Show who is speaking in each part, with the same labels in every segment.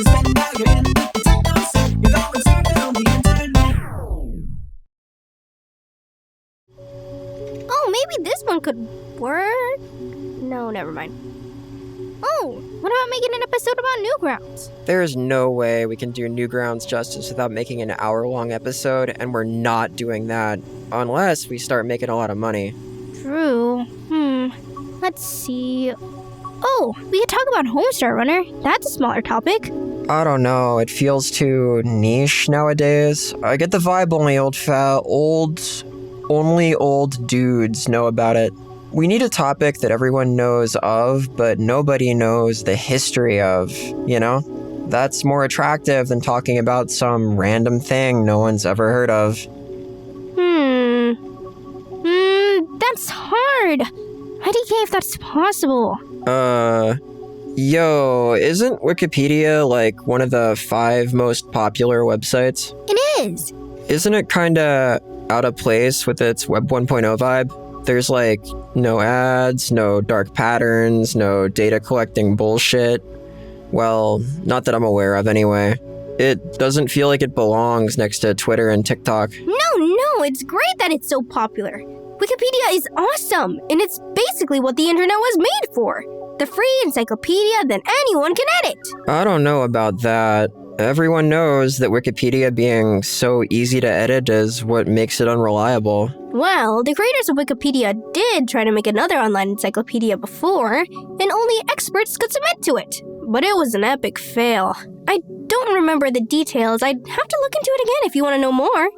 Speaker 1: spend now you're in. Protect yourself, you're going circle on the internet.
Speaker 2: Oh, maybe this one could work? No, never mind. Oh, what about making an episode about Newgrounds?
Speaker 3: There's no way we can do Newgrounds justice without making an hour-long episode, and we're not doing that unless we start making a lot of money.
Speaker 2: True. Let's see. Oh, we could talk about Homestar Runner. That's a smaller topic.
Speaker 3: I don't know, it feels too niche nowadays. I get the vibe only old dudes know about it. We need a topic that everyone knows of, but nobody knows the history of, you know? That's more attractive than talking about some random thing no one's ever heard of.
Speaker 2: That's hard. IDK if that's possible.
Speaker 3: Yo, isn't Wikipedia like one of the 5 most popular websites?
Speaker 2: It is.
Speaker 3: Isn't it kinda out of place with its Web 1.0 vibe? There's like no ads, no dark patterns, no data collecting bullshit. Well, not that I'm aware of anyway. It doesn't feel like it belongs next to Twitter and TikTok.
Speaker 2: No, it's great that it's so popular. Wikipedia is awesome, and it's basically what the internet was made for. The free encyclopedia that anyone can edit.
Speaker 3: I don't know about that. Everyone knows that Wikipedia being so easy to edit is what makes it unreliable.
Speaker 2: Well, the creators of Wikipedia did try to make another online encyclopedia before, and only experts could submit to it. But it was an epic fail. I don't remember the details. I'd have to look into it again if you want to know more.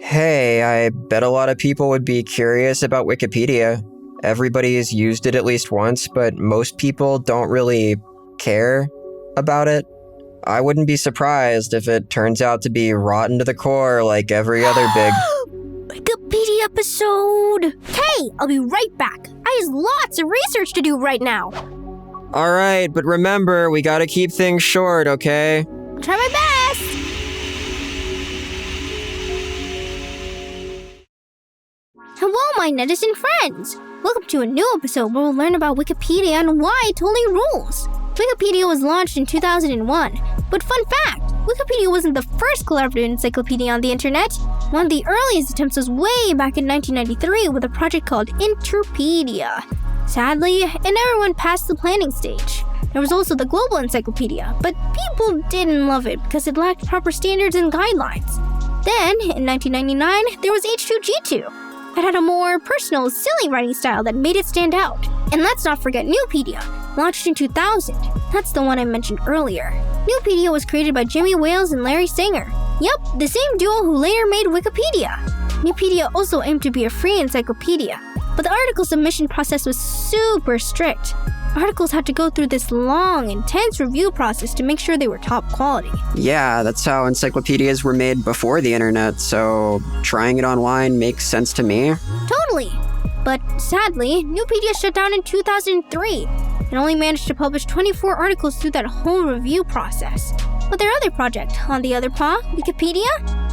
Speaker 3: Hey, I bet a lot of people would be curious about Wikipedia. Everybody's used it at least once, but most people don't really care about it. I wouldn't be surprised if it turns out to be rotten to the core like every other big...
Speaker 2: Wikipedia episode! Hey, I'll be right back. I have lots of research to do right now.
Speaker 3: Alright, but remember, we gotta keep things short, okay?
Speaker 2: I'll try my best! Hello, my netizen friends! Welcome to a new episode where we'll learn about Wikipedia and why it totally rules. Wikipedia was launched in 2001, but fun fact, Wikipedia wasn't the first collaborative encyclopedia on the internet. One of the earliest attempts was way back in 1993 with a project called Interpedia. Sadly, it never went past the planning stage. There was also the Global Encyclopedia, but people didn't love it because it lacked proper standards and guidelines. Then, in 1999, there was H2G2. It had a more personal, silly writing style that made it stand out. And let's not forget Newpedia, launched in 2000. That's the one I mentioned earlier. Newpedia was created by Jimmy Wales and Larry Sanger. Yep, the same duo who later made Wikipedia. Newpedia also aimed to be a free encyclopedia, but the article submission process was super strict. Articles had to go through this long, intense review process to make sure they were top quality.
Speaker 3: Yeah, that's how encyclopedias were made before the internet, so trying it online makes sense to me.
Speaker 2: Totally! But sadly, Newpedia shut down in 2003 and only managed to publish 24 articles through that whole review process. But their other project, on the other paw, Wikipedia,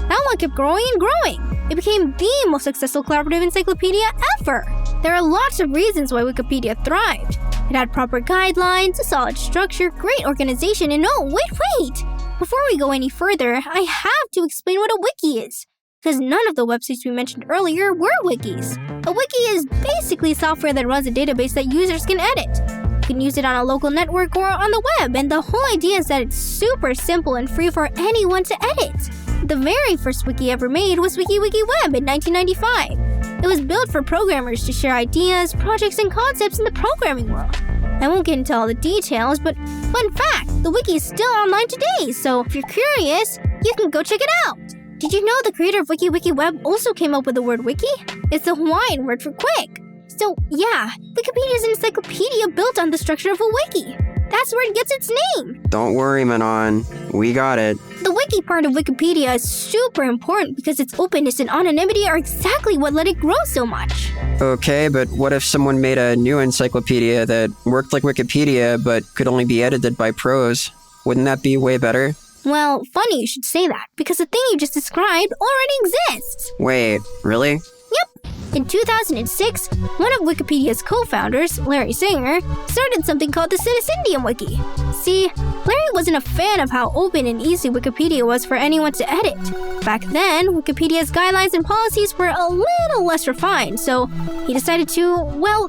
Speaker 2: that one kept growing and growing. It became the most successful collaborative encyclopedia ever. There are lots of reasons why Wikipedia thrived. It had proper guidelines, a solid structure, great organization, and oh, wait! Before we go any further, I have to explain what a wiki is, because none of the websites we mentioned earlier were wikis. A wiki is basically software that runs a database that users can edit. You can use it on a local network or on the web, and the whole idea is that it's super simple and free for anyone to edit. The very first wiki ever made was WikiWeb in 1995. It was built for programmers to share ideas, projects, and concepts in the programming world. I won't get into all the details, but fun fact, the wiki is still online today, so if you're curious, you can go check it out. Did you know the creator of WikiWeb also came up with the word wiki? It's the Hawaiian word for quick. So yeah, Wikipedia is an encyclopedia built on the structure of a wiki. That's where it gets its name.
Speaker 3: Don't worry, Manon. We got it.
Speaker 2: The wiki part of Wikipedia is super important because its openness and anonymity are exactly what let it grow so much.
Speaker 3: Okay, but what if someone made a new encyclopedia that worked like Wikipedia but could only be edited by pros? Wouldn't that be way better?
Speaker 2: Well, funny you should say that, because the thing you just described already exists.
Speaker 3: Wait, really?
Speaker 2: Yep. In 2006, one of Wikipedia's co-founders, Larry Sanger, started something called the Citizendium Wiki. See, Larry wasn't a fan of how open and easy Wikipedia was for anyone to edit. Back then, Wikipedia's guidelines and policies were a little less refined, so he decided to,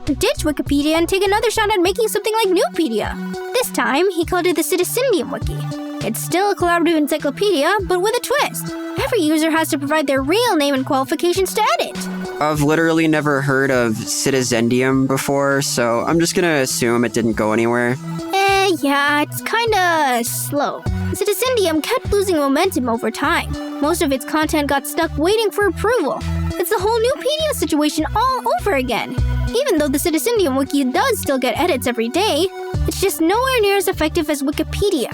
Speaker 2: ditch Wikipedia and take another shot at making something like Nupedia. This time, he called it the Citizendium Wiki. It's still a collaborative encyclopedia, but with a twist. Every user has to provide their real name and qualifications to edit.
Speaker 3: I've literally never heard of Citizendium before, so I'm just gonna assume it didn't go anywhere.
Speaker 2: Yeah, it's kinda slow. Citizendium kept losing momentum over time. Most of its content got stuck waiting for approval. It's the whole Nupedia situation all over again. Even though the Citizendium Wiki does still get edits every day, it's just nowhere near as effective as Wikipedia.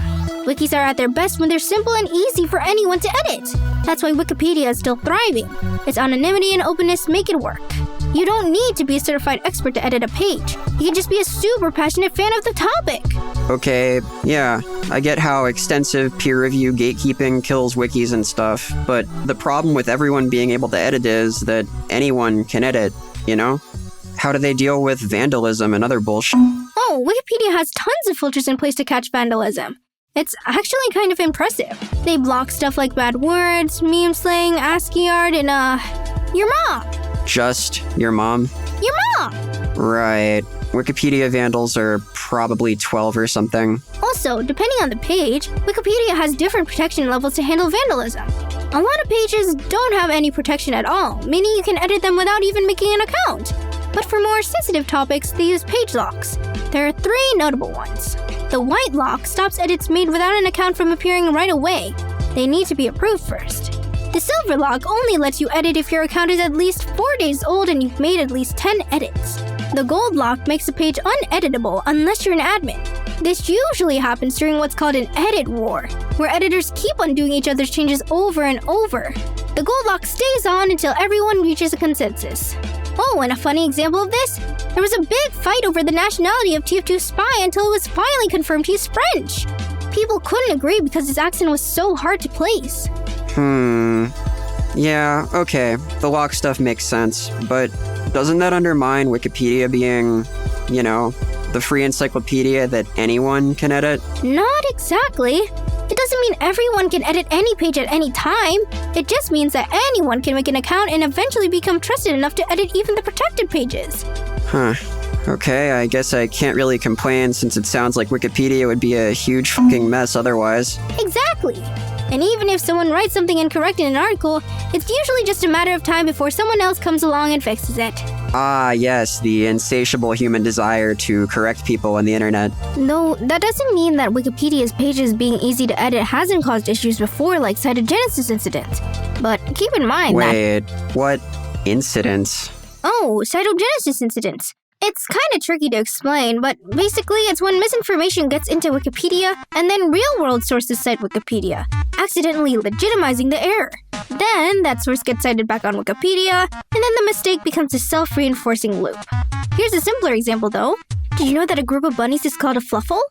Speaker 2: Wikis are at their best when they're simple and easy for anyone to edit. That's why Wikipedia is still thriving. Its anonymity and openness make it work. You don't need to be a certified expert to edit a page. You can just be a super passionate fan of the topic.
Speaker 3: Okay, yeah, I get how extensive peer review gatekeeping kills wikis and stuff, but the problem with everyone being able to edit is that anyone can edit, you know? How do they deal with vandalism and other bullshit?
Speaker 2: Oh, Wikipedia has tons of filters in place to catch vandalism. It's actually kind of impressive. They block stuff like bad words, meme slang, ASCII art, and your mom.
Speaker 3: Just your mom?
Speaker 2: Your mom!
Speaker 3: Right. Wikipedia vandals are probably 12 or something.
Speaker 2: Also, depending on the page, Wikipedia has different protection levels to handle vandalism. A lot of pages don't have any protection at all, meaning you can edit them without even making an account. But for more sensitive topics, they use page locks. There are 3 notable ones. The white lock stops edits made without an account from appearing right away. They need to be approved first. The silver lock only lets you edit if your account is at least 4 days old and you've made at least 10 edits. The gold lock makes a page uneditable unless you're an admin. This usually happens during what's called an edit war, where editors keep undoing each other's changes over and over. The gold lock stays on until everyone reaches a consensus. Oh, and a funny example of this? There was a big fight over the nationality of TF2's spy until it was finally confirmed he's French. People couldn't agree because his accent was so hard to place.
Speaker 3: Yeah, okay, the lock stuff makes sense, but doesn't that undermine Wikipedia being, the free encyclopedia that anyone can edit?
Speaker 2: Not exactly. It doesn't mean everyone can edit any page at any time. It just means that anyone can make an account and eventually become trusted enough to edit even the protected pages.
Speaker 3: Huh. Okay, I guess I can't really complain since it sounds like Wikipedia would be a huge fucking mess otherwise.
Speaker 2: Exactly. And even if someone writes something incorrect in an article, it's usually just a matter of time before someone else comes along and fixes it.
Speaker 3: Ah, yes, the insatiable human desire to correct people on the internet.
Speaker 2: Though, that doesn't mean that Wikipedia's pages being easy to edit hasn't caused issues before, like cytogenesis incidents. But keep in mind
Speaker 3: Wait, what incidents?
Speaker 2: Oh, cytogenesis incidents. It's kind of tricky to explain, but basically it's when misinformation gets into Wikipedia and then real-world sources cite Wikipedia, accidentally legitimizing the error. Then that source gets cited back on Wikipedia, and then the mistake becomes a self-reinforcing loop. Here's a simpler example though. Did you know that a group of bunnies is called a fluffle?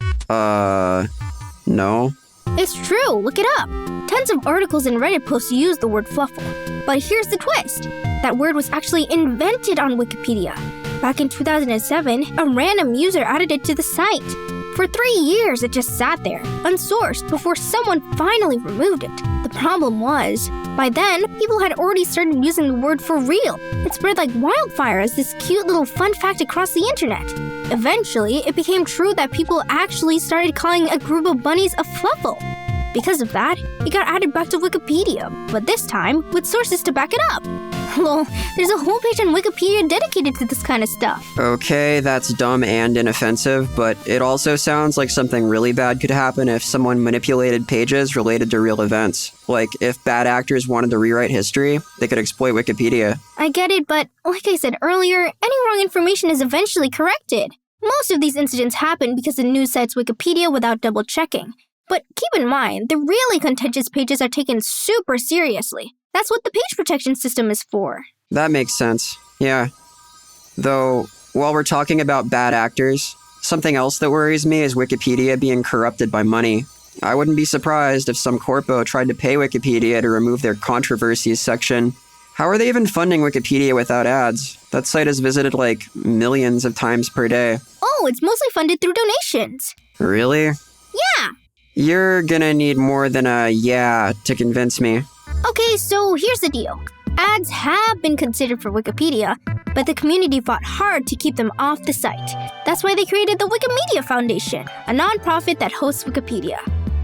Speaker 3: No.
Speaker 2: It's true, look it up. Tons of articles and Reddit posts use the word fluffle. But here's the twist. That word was actually invented on Wikipedia. Back in 2007, a random user added it to the site. For 3 years, it just sat there, unsourced, before someone finally removed it. The problem was, by then, people had already started using the word for real. It spread like wildfire as this cute little fun fact across the internet. Eventually, it became true that people actually started calling a group of bunnies a fluffle. Because of that, it got added back to Wikipedia, but this time with sources to back it up. Lol, there's a whole page on Wikipedia dedicated to this kind of stuff.
Speaker 3: Okay, that's dumb and inoffensive, but it also sounds like something really bad could happen if someone manipulated pages related to real events. Like, if bad actors wanted to rewrite history, they could exploit Wikipedia.
Speaker 2: I get it, but like I said earlier, any wrong information is eventually corrected. Most of these incidents happen because the news cites Wikipedia without double-checking. But keep in mind, the really contentious pages are taken super seriously. That's what the page protection system is for.
Speaker 3: That makes sense, yeah. Though, while we're talking about bad actors, something else that worries me is Wikipedia being corrupted by money. I wouldn't be surprised if some corpo tried to pay Wikipedia to remove their controversies section. How are they even funding Wikipedia without ads? That site is visited like millions of times per day.
Speaker 2: Oh, it's mostly funded through donations.
Speaker 3: Really?
Speaker 2: Yeah.
Speaker 3: You're gonna need more than a yeah to convince me.
Speaker 2: Okay, so here's the deal. Ads have been considered for Wikipedia, but the community fought hard to keep them off the site. That's why they created the Wikimedia Foundation, a nonprofit that hosts Wikipedia.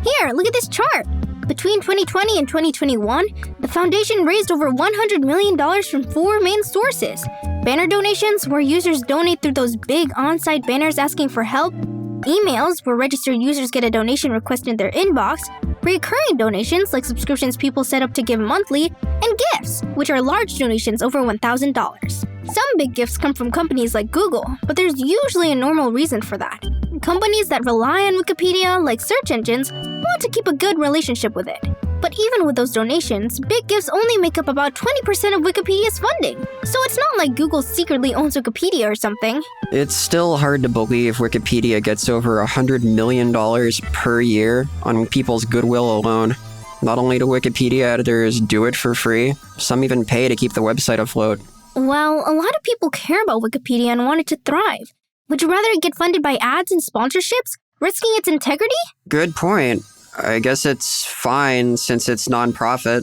Speaker 2: Here, look at this chart. Between 2020 and 2021, the foundation raised over $100 million from 4 main sources. Banner donations, where users donate through those big on-site banners asking for help. Emails, where registered users get a donation request in their inbox. Recurring donations, like subscriptions people set up to give monthly. And gifts, which are large donations over $1,000. Some big gifts come from companies like Google, but there's usually a normal reason for that. Companies that rely on Wikipedia, like search engines, want to keep a good relationship with it. But even with those donations, big gifts only make up about 20% of Wikipedia's funding. So it's not like Google secretly owns Wikipedia or something.
Speaker 3: It's still hard to believe Wikipedia gets over $100 million per year on people's goodwill alone. Not only do Wikipedia editors do it for free, some even pay to keep the website afloat.
Speaker 2: Well, a lot of people care about Wikipedia and want it to thrive. Would you rather it get funded by ads and sponsorships, risking its integrity?
Speaker 3: Good point. I guess it's fine since it's non-profit.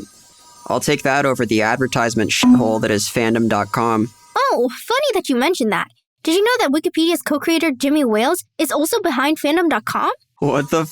Speaker 3: I'll take that over the advertisement shithole that is fandom.com.
Speaker 2: Oh, funny that you mentioned that. Did you know that Wikipedia's co-creator Jimmy Wales is also behind fandom.com?
Speaker 3: What the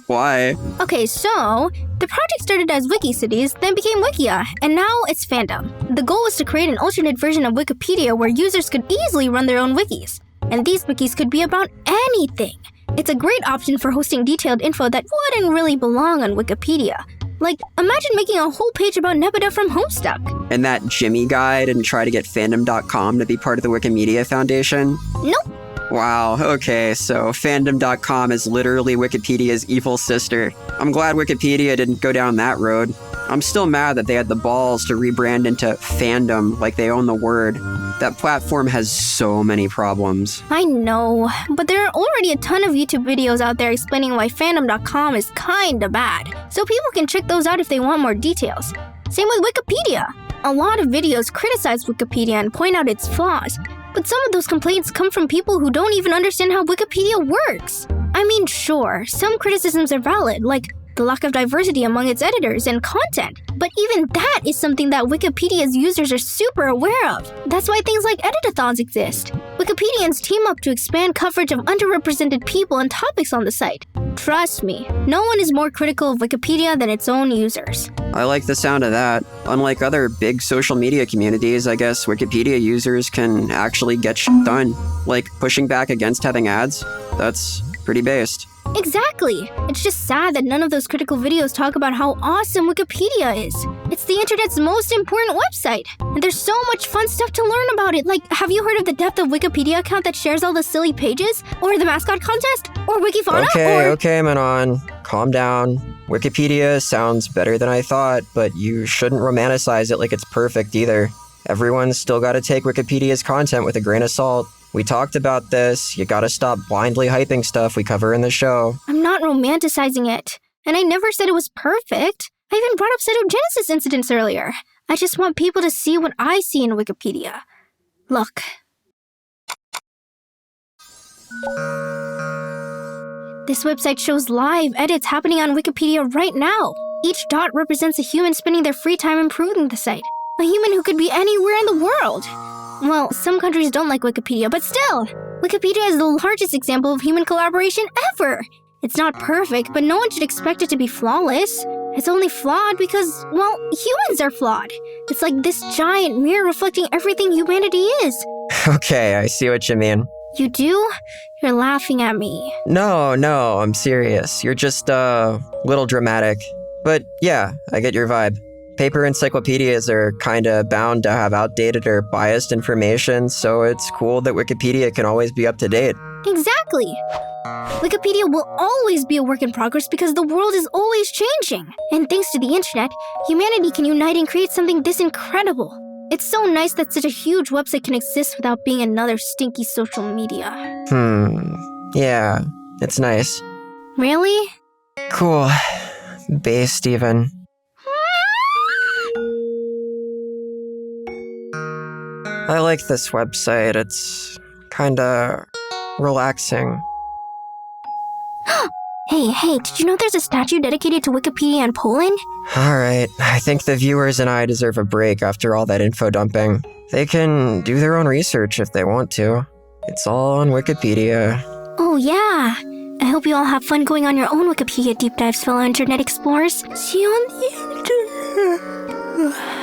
Speaker 3: Why?
Speaker 2: Okay, so the project started as WikiCities, then became Wikia, and now it's Fandom. The goal was to create an alternate version of Wikipedia where users could easily run their own wikis. And these wikis could be about anything. It's a great option for hosting detailed info that wouldn't really belong on Wikipedia. Like, imagine making a whole page about Nebida from Homestuck.
Speaker 3: And that Jimmy guy didn't try to get fandom.com to be part of the Wikimedia Foundation?
Speaker 2: Nope.
Speaker 3: Wow, okay, so fandom.com is literally Wikipedia's evil sister. I'm glad Wikipedia didn't go down that road. I'm still mad that they had the balls to rebrand into fandom like they own the word. That platform has so many problems.
Speaker 2: I know, but there are already a ton of YouTube videos out there explaining why fandom.com is kinda bad, so people can check those out if they want more details. Same with Wikipedia. A lot of videos criticize Wikipedia and point out its flaws, but some of those complaints come from people who don't even understand how Wikipedia works. I mean, sure, some criticisms are valid, like the lack of diversity among its editors and content, but even that is something that Wikipedia's users are super aware of. That's why things like editathons exist. Wikipedians team up to expand coverage of underrepresented people and topics on the site. Trust me, no one is more critical of Wikipedia than its own users.
Speaker 3: I like the sound of that. Unlike other big social media communities, I guess Wikipedia users can actually get shit done. Like pushing back against having ads. That's pretty based.
Speaker 2: Exactly. It's just sad that none of those critical videos talk about how awesome Wikipedia is. It's the internet's most important website, and there's so much fun stuff to learn about it. Like, have you heard of the Depth of Wikipedia account that shares all the silly pages? Or the mascot contest? Or Wikifauna?
Speaker 3: Okay, Manon. Calm down. Wikipedia sounds better than I thought, but you shouldn't romanticize it like it's perfect either. Everyone's still gotta take Wikipedia's content with a grain of salt. We talked about this. You gotta stop blindly hyping stuff we cover in the show.
Speaker 2: I'm not romanticizing it. And I never said it was perfect. I even brought up cytogenesis incidents earlier. I just want people to see what I see in Wikipedia. Look. This website shows live edits happening on Wikipedia right now. Each dot represents a human spending their free time improving the site. A human who could be anywhere in the world. Well, some countries don't like Wikipedia, but still, Wikipedia is the largest example of human collaboration ever. It's not perfect, but no one should expect it to be flawless. It's only flawed because, well, humans are flawed. It's like this giant mirror reflecting everything humanity is.
Speaker 3: Okay, I see what you mean.
Speaker 2: You do? You're laughing at me.
Speaker 3: No, I'm serious. You're just, little dramatic. But yeah, I get your vibe. Paper encyclopedias are kinda bound to have outdated or biased information, so it's cool that Wikipedia can always be up to date.
Speaker 2: Exactly. Wikipedia will always be a work in progress because the world is always changing. And thanks to the internet, humanity can unite and create something this incredible. It's so nice that such a huge website can exist without being another stinky social media.
Speaker 3: Yeah, it's nice.
Speaker 2: Really?
Speaker 3: Cool. Base, Steven. I like this website. It's kinda relaxing.
Speaker 2: Hey, did you know there's a statue dedicated to Wikipedia in Poland?
Speaker 3: Alright, I think the viewers and I deserve a break after all that info dumping. They can do their own research if they want to. It's all on Wikipedia.
Speaker 2: Oh yeah. I hope you all have fun going on your own Wikipedia deep dives, fellow internet explorers. See you on the internet.